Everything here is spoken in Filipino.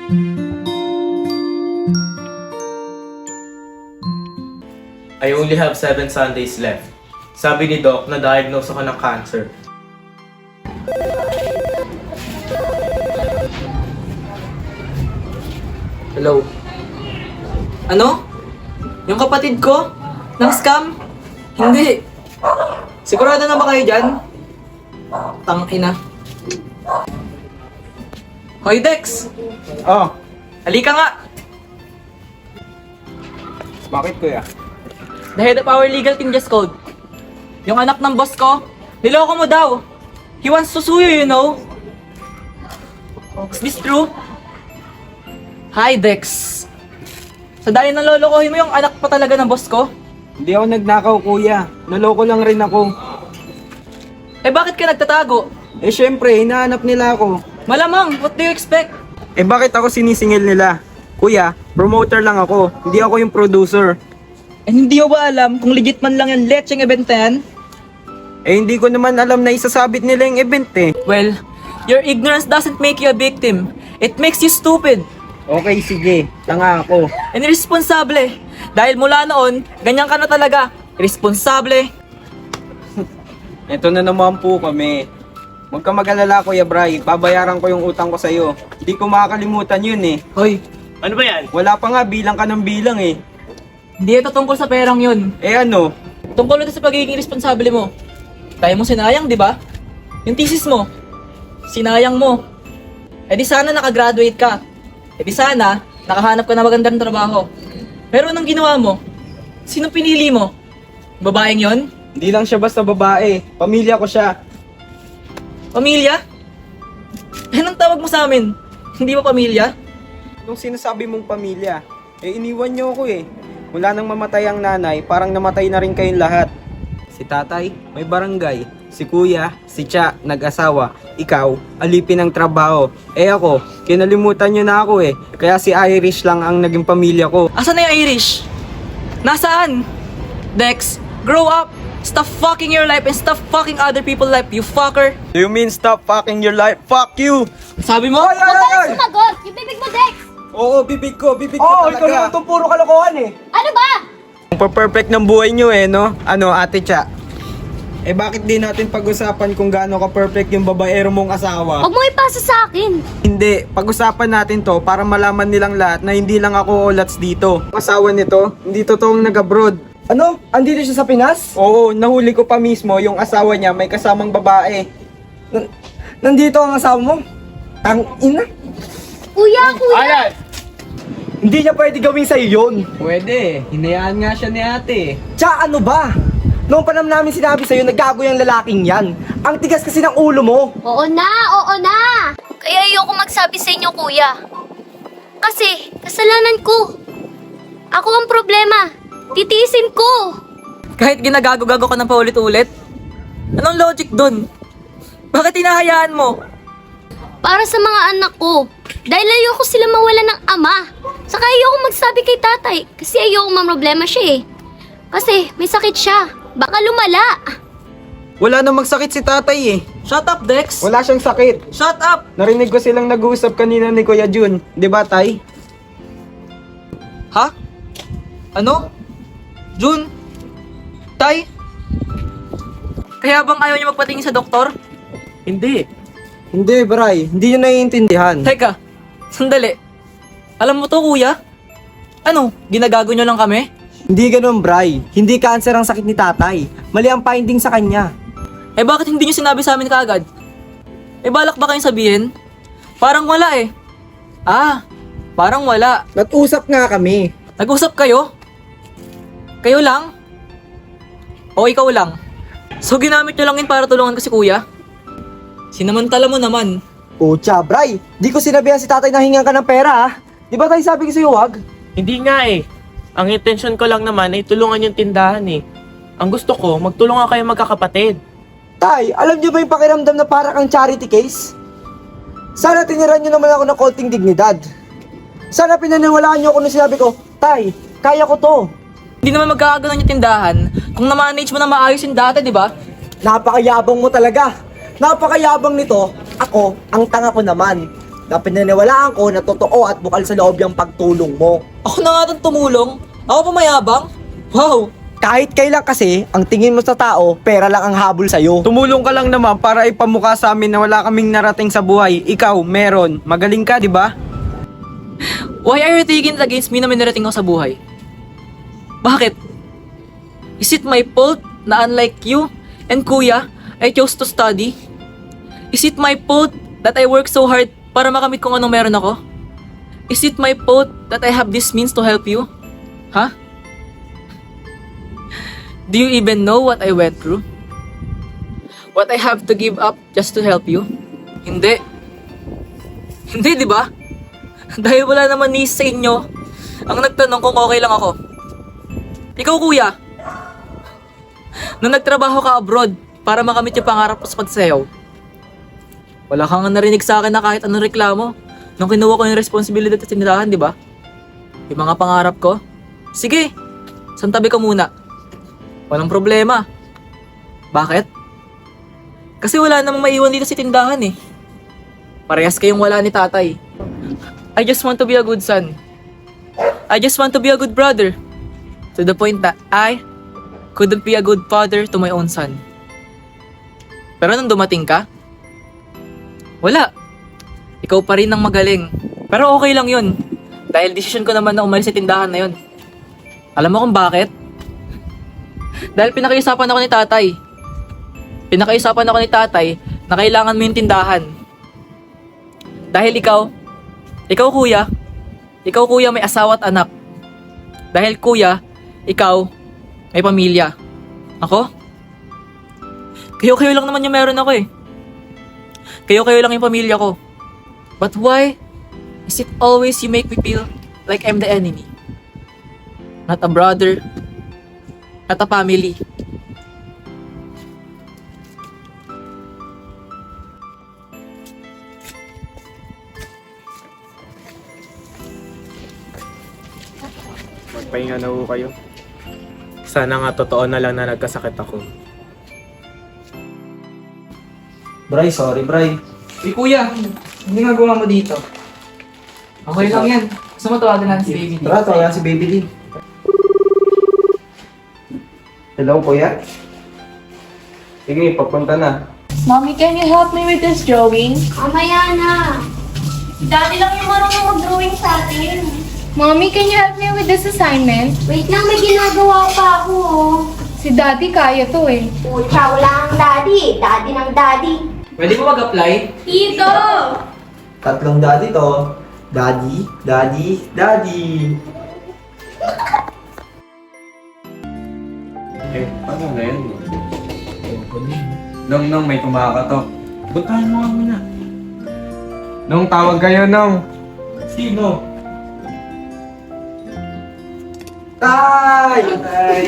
I only have 7 Sundays left. Sabi ni Doc, na-diagnose ako ng cancer. Hello? Ano? Yung kapatid ko? Nang scam? Hindi. Sigurado na ba kayo dyan? Tangina. Hoy Dex! Oh, Halika nga! bakit kuya? The head of our legal team just called. Yung anak ng boss ko, niloko mo daw. He wants to sue you, you know? Is this true? Hi, Dex. Sa dahil nalolokohin mo yung anak pa talaga ng boss ko? Hindi ako nagnakaw kuya. Naloko lang rin ako. Eh bakit ka nagtatago? Eh syempre, hinahanap nila ako. Malamang, what do you expect? Eh bakit ako sinisingil nila? Kuya, promoter lang ako. Hindi ako yung producer. Eh hindi mo ba alam kung legit man lang yung lecheng event na yan? Eh hindi ko naman alam na isasabit nila yung event eh. Well, your ignorance doesn't make you a victim. It makes you stupid Okay, sige. Tanga ako. and irresponsible. Dahil mula noon, ganyan ka na talaga. Irresponsible. Ito na naman po kami. Huwag ka mag-alala Kuya Bray. Babayaran ko yung utang ko sa'yo. Hindi ko makakalimutan yun eh. Hoy, Ano ba yan? Wala pa nga, bilang ka ng bilang eh. hindi ito tungkol sa perang yun. Eh ano? Tungkol ito sa pagiging responsable mo. Tayo mo sinayang, di ba? Yung thesis mo, sinayang mo. Eh di sana nakagraduate ka. Eh di sana, nakahanap ka na magandang trabaho. Pero anong ginawa mo? Sinong pinili mo? Babaeng yon? Hindi lang siya basta babae. Pamilya ko siya. Pamilya? Eh, anong tawag mo sa amin? Hindi ba pamilya? Nung sinasabi mong pamilya, eh iniwan niyo ako eh. Mula nang mamatay ang nanay, parang namatay na rin kayong lahat. Si tatay, may barangay. Si kuya, si Cha, nag-asawa. Ikaw, alipin ng trabaho. Eh ako, kinalimutan niyo na ako eh. Kaya si Irish lang ang naging pamilya ko. Asan na yung Irish? Nasaan? Dex, grow up! Stop fucking your life and stop fucking other people's life, you fucker! Do you mean stop fucking your life? Fuck you! Sabi mo? Huwag ka na sumagot! Yung bibig mo, Dex! Oo, bibig ko talaga. Oo, ikaw naman itong puro kalokohan eh. Ano ba? Ang perfect ng buhay nyo eh, no? Ano, Ate Cha? Eh bakit di natin pag-usapan kung gaano ka-perfect yung babaero mong asawa? Huwag mo ipasa sa akin! Hindi, pag-usapan natin to para malaman nilang lahat na hindi lang ako olats dito. Ang asawa nito, hindi totoong nag-abroad. Ano? Andito siya sa Pinas? Oo, nahuli ko pa mismo yung asawa niya may kasamang babae. Nandito ang asawa mo? Ina? Kuya, kuya! Ayan! Hindi niya pwede gawin sa'yo yun. Pwede, hinayaan nga siya ni ate. Tsaka ano ba? Noong panam namin sinabi sa'yo, naggago yung lalaking yan. Ang tigas kasi ng ulo mo. Oo na, oo na! Kaya ayoko magsabi sa inyo, kuya. Kasi, kasalanan ko. Ako ang problema. Titiisin ko. Kahit ginagago-gago ka ng paulit-ulit? Anong logic dun? Bakit hinahayaan mo? Para sa mga anak ko. Dahil ayoko sila mawala ng ama. Saka ayoko magsabi kay tatay. Kasi ayoko mamroblema siya eh. Kasi may sakit siya. Baka lumala. Wala na magsakit si tatay eh. Shut up, Dex! Wala siyang sakit. Shut up! Narinig ko silang nag-uusap kanina ni Kuya Jun. Di ba, Tay? Ha? Ano? Jun? Tay? Kaya bang ayaw niyo magpatingin sa doktor? Hindi. Hindi, Bray. Hindi niya naiintindihan. Teka, sandali. Alam mo to, kuya? Ano, ginagago niyo lang kami? Hindi ganun, Bray. Hindi cancer ang sakit ni tatay. Mali ang finding sa kanya. Eh bakit hindi niyo sinabi sa amin kaagad? Eh balak ba kayong sabihin? Parang wala eh. Ah, parang wala. Nag-usap nga kami. Nag-usap kayo? Kayo lang? O ikaw lang? So ginamit niyo lang yun para tulungan ko si kuya? Sinamantala mo naman. Pucha, Bray. Di ko sinabihan si tatay na hingan ka ng pera, ha? Di ba tayo sabi ko sa'yo, wag? Hindi nga eh. Ang intention ko lang naman ay tulungan yung tindahan eh. Ang gusto ko, magtulungan kayo magkakapatid. Tay, alam niyo ba yung pakiramdam na para kang charity case? Sana tiniran niyo naman ako ng konting dignidad. Sana pinaniwalaan niyo ako nung sinabi ko, Tay, kaya ko to. Hindi naman magkakaganon yung tindahan kung na-manage mo na maayos yung dati, di ba? Napakayabang mo talaga. Napakayabang nito. Ako, ang tanga ko naman. na pinaniwalaan ko na totoo at bukal sa loob yung pagtulong mo. Ako na nga itong tumulong. Ako pa mayabang. Wow! Kahit kailan kasi, ang tingin mo sa tao, pera lang ang habol sa'yo. Tumulong ka lang naman para ipamukha sa amin na wala kaming narating sa buhay. Ikaw, meron. Magaling ka, di ba? Why are you taking it against me na may narating ako sa buhay? Bakit? Is it my fault na unlike you and kuya, I chose to study? Is it my fault that I work so hard para makamit kung anong meron ako? Is it my fault that I have this means to help you? Huh? Do you even know what I went through? What I have to give up just to help you? Hindi. Hindi, di ba? Dahil wala naman ni sa inyo ang nagtanong kung okay lang ako. Ikaw, kuya, nung nagtrabaho ka abroad para makamit yung pangarap mo sa pagsayaw, wala kang narinig sa akin na kahit anong reklamo nung kinuha ko yung responsibilidad sa tindahan, di ba? Yung mga pangarap ko. Sige, santabi ka muna. Walang problema. Bakit? Kasi wala namang maiwan dito sa tindahan eh. Parehas kayong wala ni tatay. I just want to be a good son. I just want to be a good brother. To the point that I couldn't be a good father to my own son. Pero nung dumating ka, wala. Ikaw pa rin ang magaling. Pero okay lang yun. Dahil decision ko naman na umalis sa tindahan na yun. Alam mo kung bakit? Dahil pinakiusapan ako ni tatay. Pinakiusapan ako ni tatay na kailangan mo yung tindahan. Dahil ikaw kuya may asawa at anak. Dahil kuya, ikaw may pamilya. Ako? Kayo lang naman yung meron ako eh. Kayo lang yung pamilya ko. But why is it always you make me feel like I'm the enemy? Not a brother, not a family. Magpahinga na ho kayo. Sana nga totoo na lang na nagkasakit ako. Bray, sorry, Bray. Uy kuya, hindi nga gawa mo dito. Okay lang yan. Gusto mo tawagan lang si baby dito. Tara, tawagan si Baby din. Hello, kuya? Sige, papunta na. Mommy, can you help me with this drawing? Mamaya na. Daddy lang yung marunong mag-drawing sa atin. Mommy, can you help me with this assignment? Wait lang, may ginagawa pa ako. Si Daddy kaya to eh. Pucha, wala ang daddy. Daddy ng daddy. Pwede mo mag-apply? Tito! 3 daddy to. Daddy, daddy, daddy. Eh, paano na yan? Nong, may kumakatok. Puntahan mo nga muna. Nong, tawag kayo, Nong. Sino? Tay! Tay!